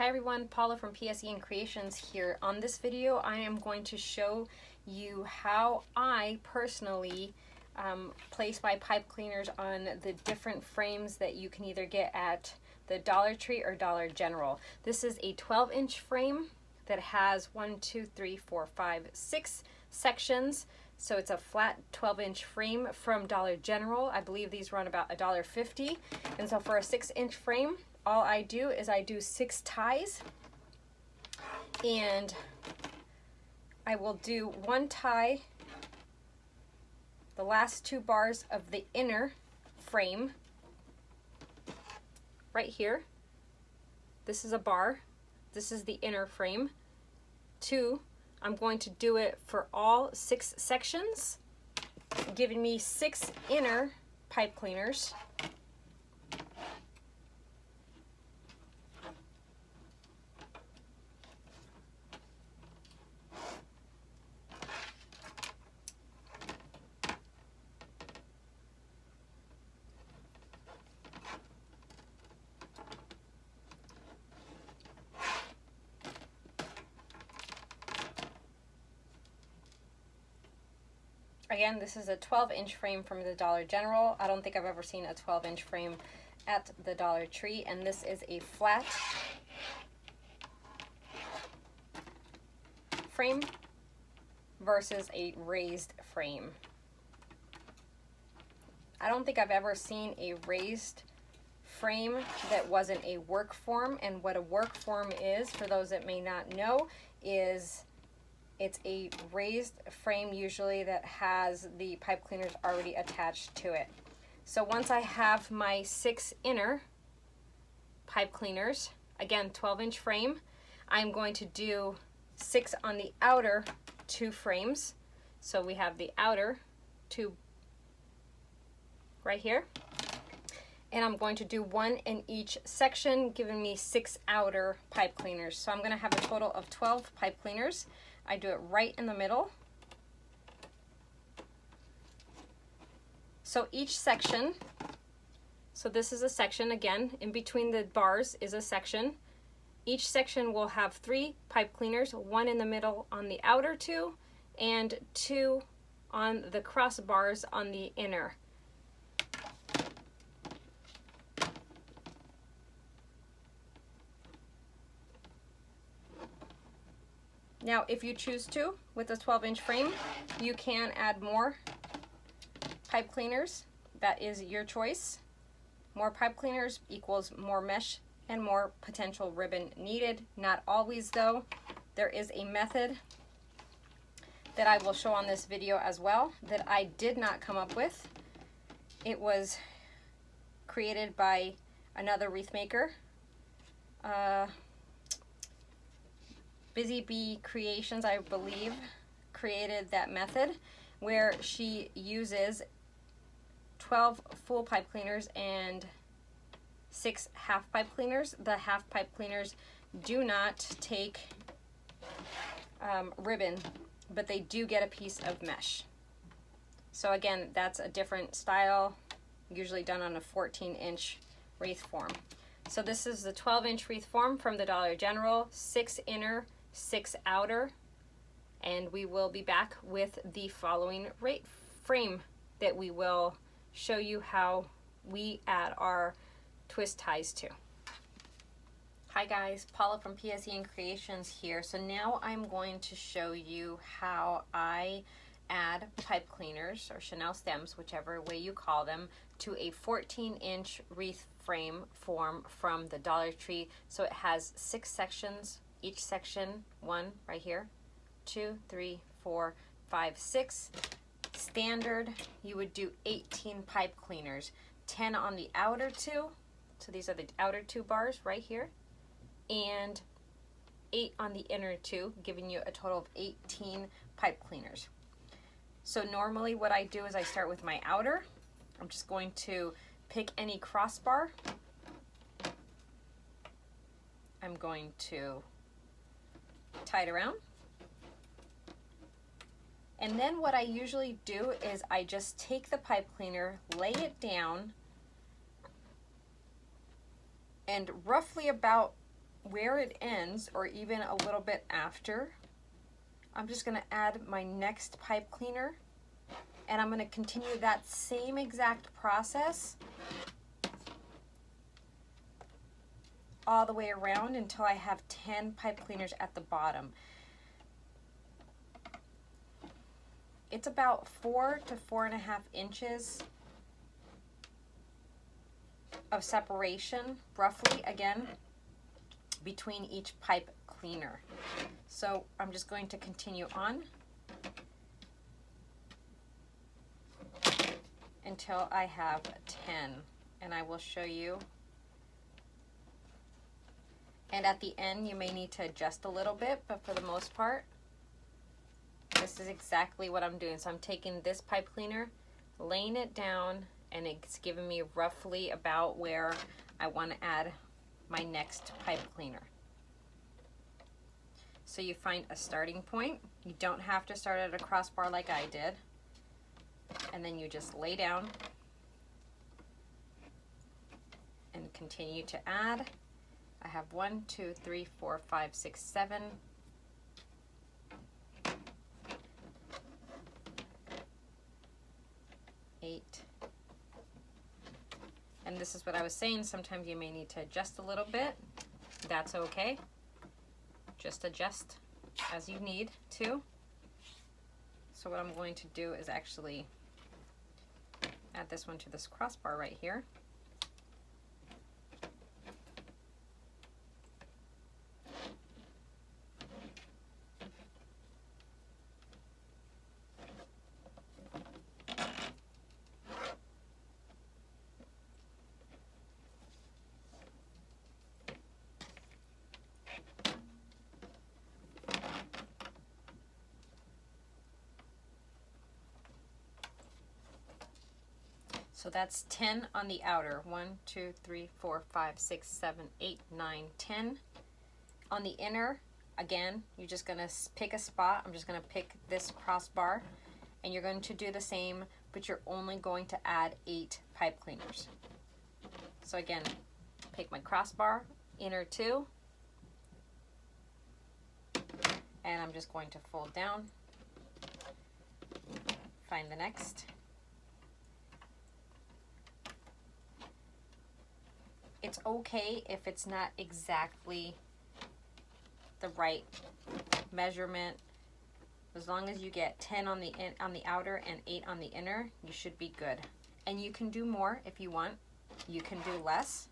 Hi everyone, Paula from Pixy and Creations here. On this video, I am going to show you how I personally place my pipe cleaners on the different frames that you can either get at the Dollar Tree or Dollar General. This is a 12-inch frame that has 6 sections. So it's a flat 12-inch frame from Dollar General. I believe these run about $1.50. And so for a 6-inch frame, all I do is I do 6 ties, and I will do 1 tie the last 2 bars of the inner frame right here. This is a bar. This is the inner frame. 2, I'm going to do it for all 6 sections, giving me 6 inner pipe cleaners. Again, this is a 12-inch frame from the Dollar General. I don't think I've ever seen a 12-inch frame at the Dollar Tree, and this is a flat frame versus a raised frame. I don't think I've ever seen a raised frame that wasn't a work form, and what a work form is, for those that may not know, is it's a raised frame usually that has the pipe cleaners already attached to it. So once I have my 6 inner pipe cleaners, again 12-inch frame, I'm going to do 6 on the outer 2 frames. So we have the outer 2 right here. And I'm going to do 1 in each section, giving me 6 outer pipe cleaners. So I'm going to have a total of 12 pipe cleaners. I do it right in the middle. So each section, so this is a section, again, in between the bars is a section. Each section will have 3 pipe cleaners, 1 in the middle on the outer 2, and 2 on the crossbars on the inner. Now, if you choose to, with a 12-inch frame, you can add more pipe cleaners. That is your choice. More pipe cleaners equals more mesh and more potential ribbon needed. Not always, though. There is a method that I will show on this video as well that I did not come up with. It was created by another wreath maker. Busy Bee Creations, I believe, created that method where she uses 12 full pipe cleaners and 6 half pipe cleaners. The half pipe cleaners do not take ribbon, but they do get a piece of mesh. So again, that's a different style, usually done on a 14-inch wreath form. So this is the 12-inch wreath form from the Dollar General, 6 inner, 6 outer, and we will be back with the following frame that we will show you how we add our twist ties to. Hi guys, Paula from Pixy and Creations here. So now I'm going to show you how I add pipe cleaners or Chanel stems, whichever way you call them, to a 14-inch wreath frame form from the Dollar Tree. So it has 6 sections. Each section, 1 right here, 2, 3, 4, 5, 6. Standard, you would do 18 pipe cleaners, 10 on the outer 2. So these are the outer 2 bars right here, and 8 on the inner 2, giving you a total of 18 pipe cleaners. So normally what I do is I start with my outer. I'm just going to pick any crossbar. I'm going to tie it around. And then what I usually do is I just take the pipe cleaner, lay it down, and roughly about where it ends, or even a little bit after, I'm just going to add my next pipe cleaner, and I'm going to continue that same exact process all the way around until I have 10 pipe cleaners at the bottom. It's about 4 to 4.5 inches of separation, roughly, again, between each pipe cleaner. So I'm just going to continue on until I have 10, and I will show you. And at the end, you may need to adjust a little bit, but for the most part, this is exactly what I'm doing. So I'm taking this pipe cleaner, laying it down, and it's giving me roughly about where I want to add my next pipe cleaner. So you find a starting point. You don't have to start at a crossbar like I did. And then you just lay down and continue to add. I have 1, 2, 3, 4, 5, 6, 7. 8. And this is what I was saying, sometimes you may need to adjust a little bit. That's okay. Just adjust as you need to. So what I'm going to do is actually add this one to this crossbar right here. So that's 10 on the outer. 1, 2, 3, 4, 5, 6, 7, 8, 9, 10. On the inner, again, you're just gonna pick a spot. I'm just gonna pick this crossbar, and you're going to do the same, but you're only going to add 8 pipe cleaners. So again, pick my crossbar, inner 2, and I'm just going to fold down, find the next. It's okay if it's not exactly the right measurement. As long as you get 10 on the outer and 8 on the inner, you should be good. And you can do more if you want. You can do less.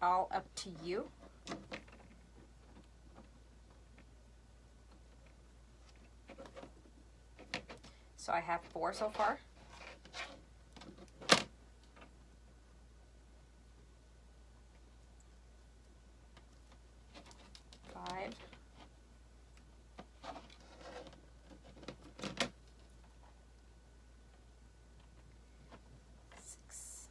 All up to you. So I have 4 so far. 5. 6.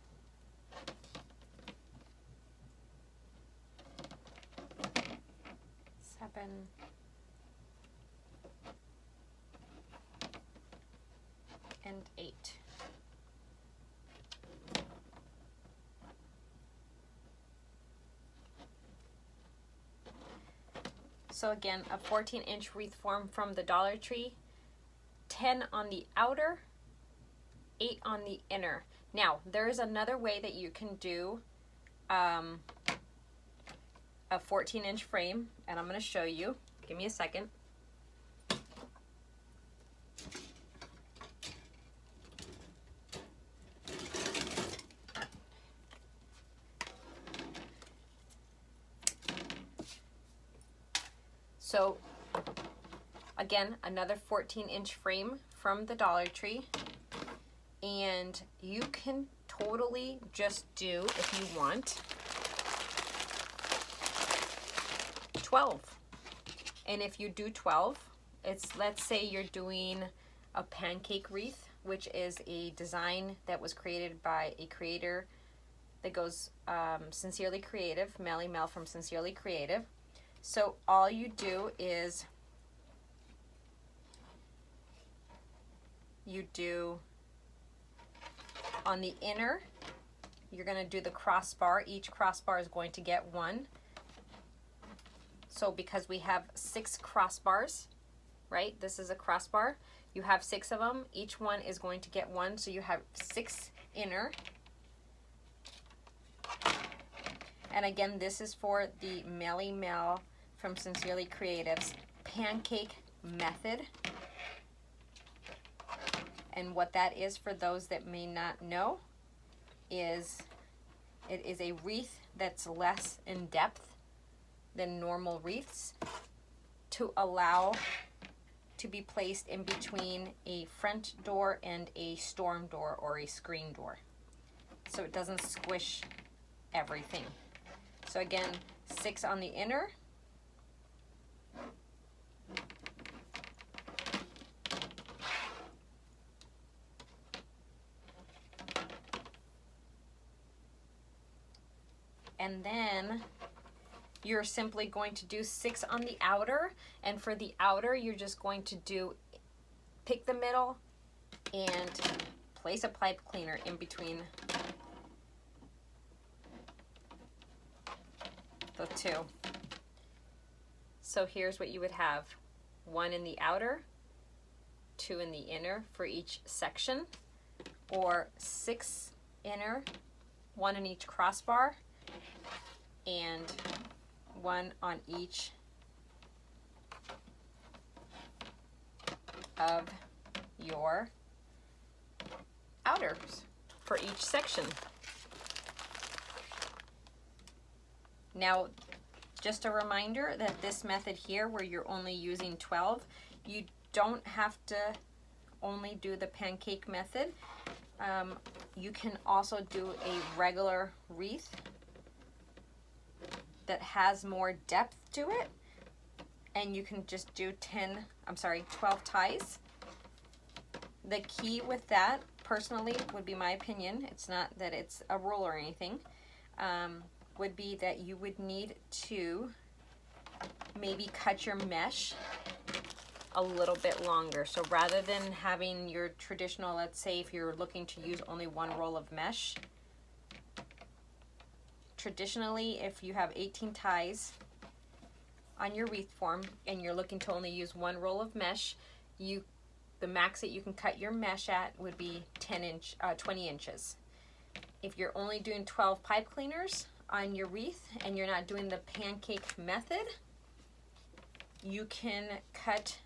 7. 8. So again, a 14-inch wreath form from the Dollar Tree, 10 on the outer, 8 on the inner. Now, there is another way that you can do a 14-inch frame, and I'm going to show you. Give me a second. So again, another 14-inch frame from the Dollar Tree, and you can totally just do, if you want, 12. And if you do 12, it's, let's say you're doing a pancake wreath, which is a design that was created by a creator that goes Sincerely Creative, Melly Mel from Sincerely Creative. So all you do is you do on the inner, you're going to do the crossbar. Each crossbar is going to get 1. So because we have 6 crossbars, right? This is a crossbar. You have 6 of them. Each one is going to get 1. So you have 6 inner. And again, this is for the Melly Mel from Sincerely Creatives Pancake Method. And what that is, for those that may not know, is it is a wreath that's less in depth than normal wreaths, to allow to be placed in between a front door and a storm door or a screen door, so it doesn't squish everything. So again, 6 on the inner, and then you're simply going to do 6 on the outer, and for the outer you're just going to pick the middle and place a pipe cleaner in between the 2. So here's what you would have: 1 in the outer, 2 in the inner for each section, or 6 inner, 1 in each crossbar, and 1 on each of your outers for each section. Now, just a reminder that this method here, where you're only using 12, you don't have to only do the pancake method. You can also do a regular wreath that has more depth to it, and you can just do 12 ties. The key with that, personally, would be my opinion, it's not that it's a rule or anything, would be that you would need to maybe cut your mesh a little bit longer. So rather than having your traditional, let's say if you're looking to use only 1 roll of mesh, traditionally, if you have 18 ties on your wreath form and you're looking to only use 1 roll of mesh, the max that you can cut your mesh at would be 20 inches. If you're only doing 12 pipe cleaners on your wreath and you're not doing the pancake method, you can cut,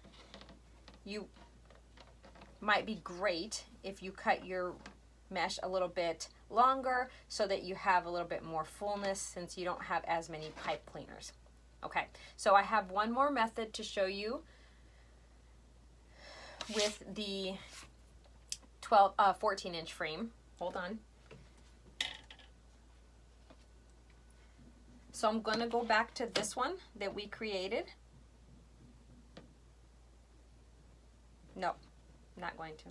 might be great if you cut your mesh a little bit longer so that you have a little bit more fullness, since you don't have as many pipe cleaners. Okay, so I have one more method to show you with the 14-inch frame. Hold on. So I'm going to go back to this one that we created. No, not going to.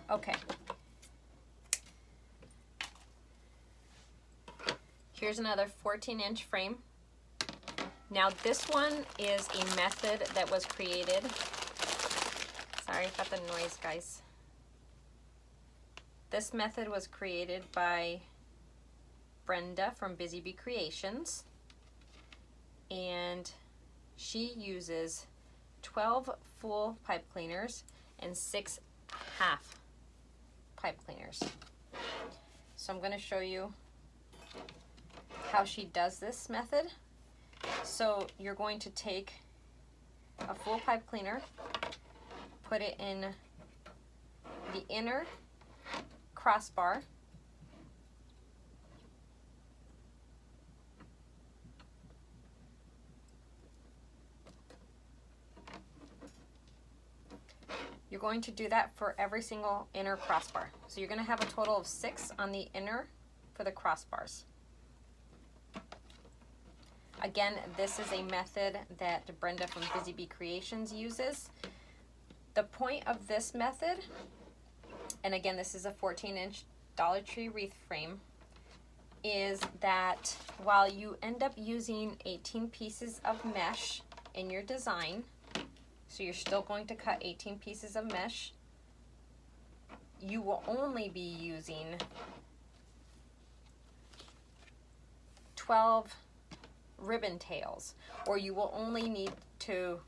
Okay. Here's another 14-inch frame. Now this one is a method that was created. Sorry about the noise, guys. This method was created by Brenda from Busy Bee Creations, and she uses 12 full pipe cleaners and 6 half pipe cleaners. So I'm going to show you how she does this method. So you're going to take a full pipe cleaner, put it in the inner crossbar, you're going to do that for every single inner crossbar. So you're going to have a total of 6 on the inner for the crossbars. Again, this is a method that Brenda from Busy Bee Creations uses. The point of this method, and again, this is a 14-inch Dollar Tree wreath frame, is that while you end up using 18 pieces of mesh in your design, so you're still going to cut 18 pieces of mesh, you will only be using 12 ribbon tails, or you will only need to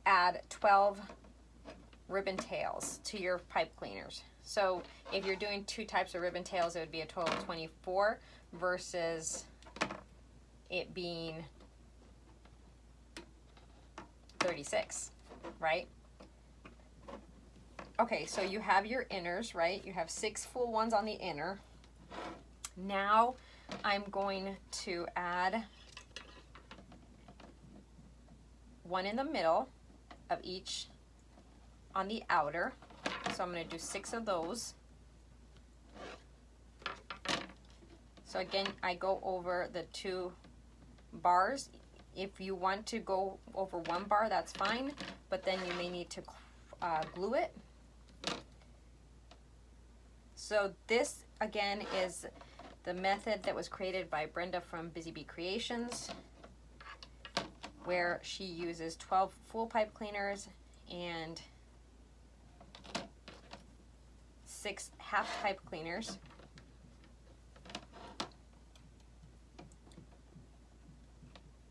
add 12 ribbon tails to your pipe cleaners. So if you're doing 2 types of ribbon tails, it would be a total of 24 versus it being 36, right? Okay, so you have your inners, right? You have 6 full ones on the inner. Now I'm going to add 1 in the middle of each on the outer. So I'm going to do 6 of those. So again, I go over the 2 bars. If you want to go over 1 bar, that's fine, but then you may need to glue it. So this again is the method that was created by Brenda from Busy Bee Creations, where she uses 12 full pipe cleaners and 6 half pipe cleaners.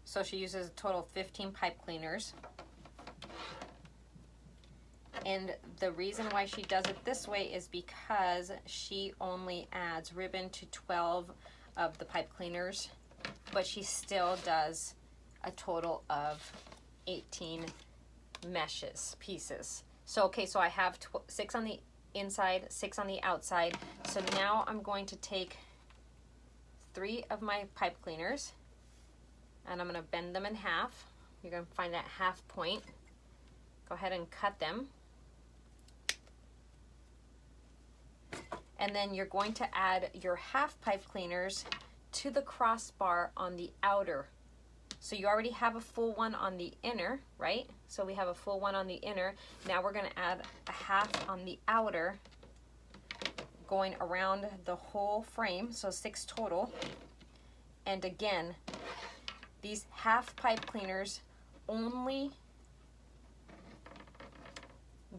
So she uses a total of 15 pipe cleaners. And the reason why she does it this way is because she only adds ribbon to 12 of the pipe cleaners, but she still does a total of 18 meshes, pieces. So, okay, so I have 6 on the inside, 6 on the outside. So now I'm going to take 3 of my pipe cleaners and I'm going to bend them in half. You're going to find that half point. Go ahead and cut them. And then you're going to add your half pipe cleaners to the crossbar on the outer. So you already have a full one on the inner, right? So we have a full one on the inner. Now we're going to add a half on the outer, going around the whole frame, so 6 total. And again, these half pipe cleaners only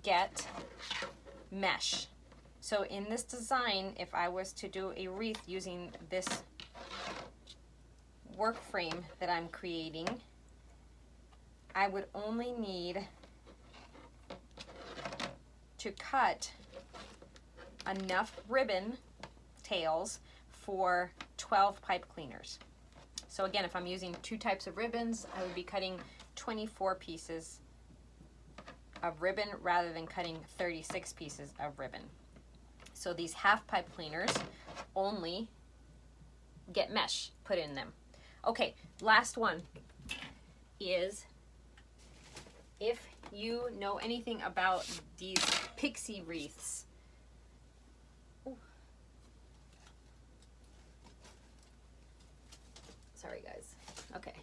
get mesh. So in this design, if I was to do a wreath using this work frame that I'm creating, I would only need to cut enough ribbon tails for 12 pipe cleaners. So again, if I'm using 2 types of ribbons, I would be cutting 24 pieces of ribbon rather than cutting 36 pieces of ribbon. So these half pipe cleaners only get mesh put in them. Okay, last one is, if you know anything about these Pixy wreaths. Ooh. Sorry guys. Okay.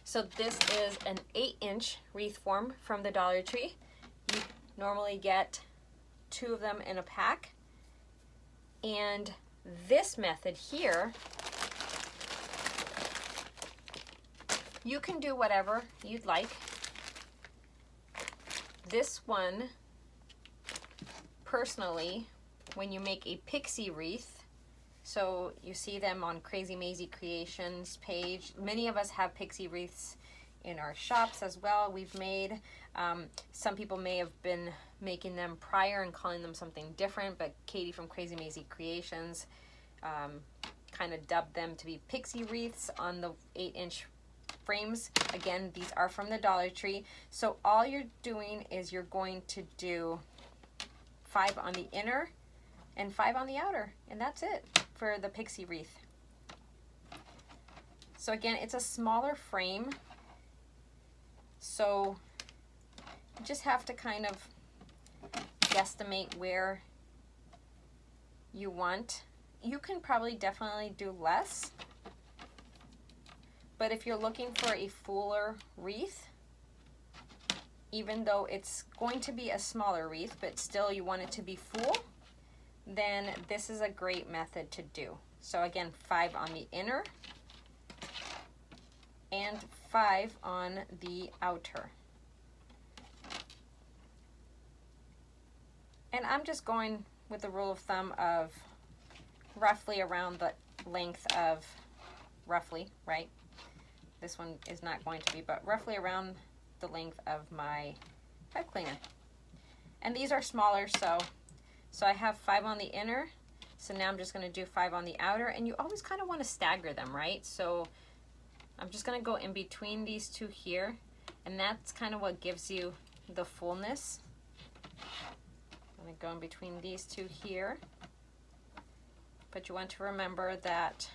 So this is an 8-inch wreath form from the Dollar Tree. You normally get 2 of them in a pack. And this method here, you can do whatever you'd like. This one, personally, when you make a Pixy wreath, so you see them on Crazy Maisie Creations page. Many of us have Pixy wreaths in our shops as well. We've made, some people may have been making them prior and calling them something different, but Katie from Crazy Maisie Creations kind of dubbed them to be Pixy wreaths on the 8-inch frames. Again, these are from the Dollar Tree. So all you're doing is you're going to do 5 on the inner and 5 on the outer, and that's it for the Pixy wreath. So again, it's a smaller frame, so you just have to kind of guesstimate where you want. You can probably definitely do less, but if you're looking for a fuller wreath, even though it's going to be a smaller wreath, but still you want it to be full, then this is a great method to do. So again, 5 on the inner and 5 on the outer. And I'm just going with the rule of thumb of roughly around the length of, roughly, right? This one is not going to be, but roughly around the length of my pipe cleaner. And these are smaller, so I have 5 on the inner. So now I'm just going to do 5 on the outer, and you always kind of want to stagger them, right? So I'm just going to go in between these two here, and that's kind of what gives you the fullness. I'm going to go in between these two here, but you want to remember that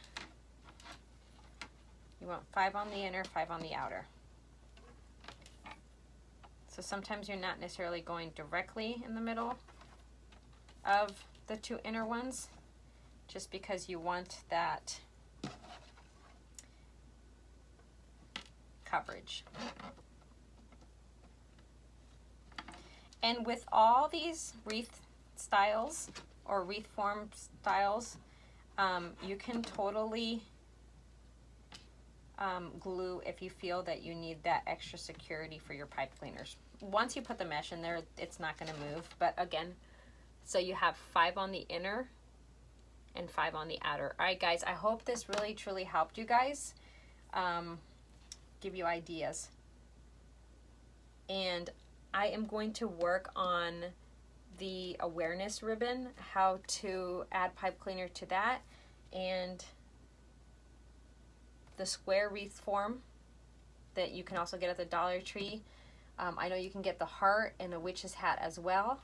you want 5 on the inner, 5 on the outer. So sometimes you're not necessarily going directly in the middle of the two inner ones, just because you want that coverage. And with all these wreath styles or wreath form styles, you can totally glue if you feel that you need that extra security for your pipe cleaners. Once you put the mesh in there, it's not going to move. But again, so you have 5 on the inner and 5 on the outer. All right, guys, I hope this really truly helped you guys, give you ideas. And I am going to work on the awareness ribbon, how to add pipe cleaner to that, and the square wreath form that you can also get at the Dollar Tree. I know you can get the heart and a witch's hat as well.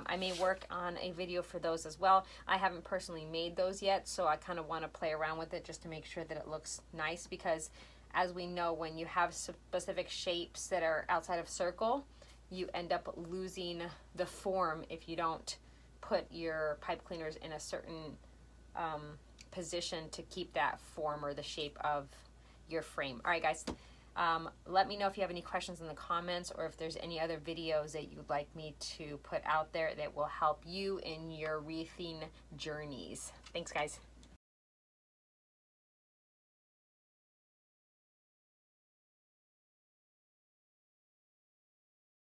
I may work on a video for those as well. I haven't personally made those yet, so I kind of want to play around with it just to make sure that it looks nice, because as we know, when you have specific shapes that are outside of circle, you end up losing the form if you don't put your pipe cleaners in a certain position to keep that form or the shape of your frame. All right, guys, let me know if you have any questions in the comments, or if there's any other videos that you'd like me to put out there that will help you in your wreathing journeys. Thanks, guys.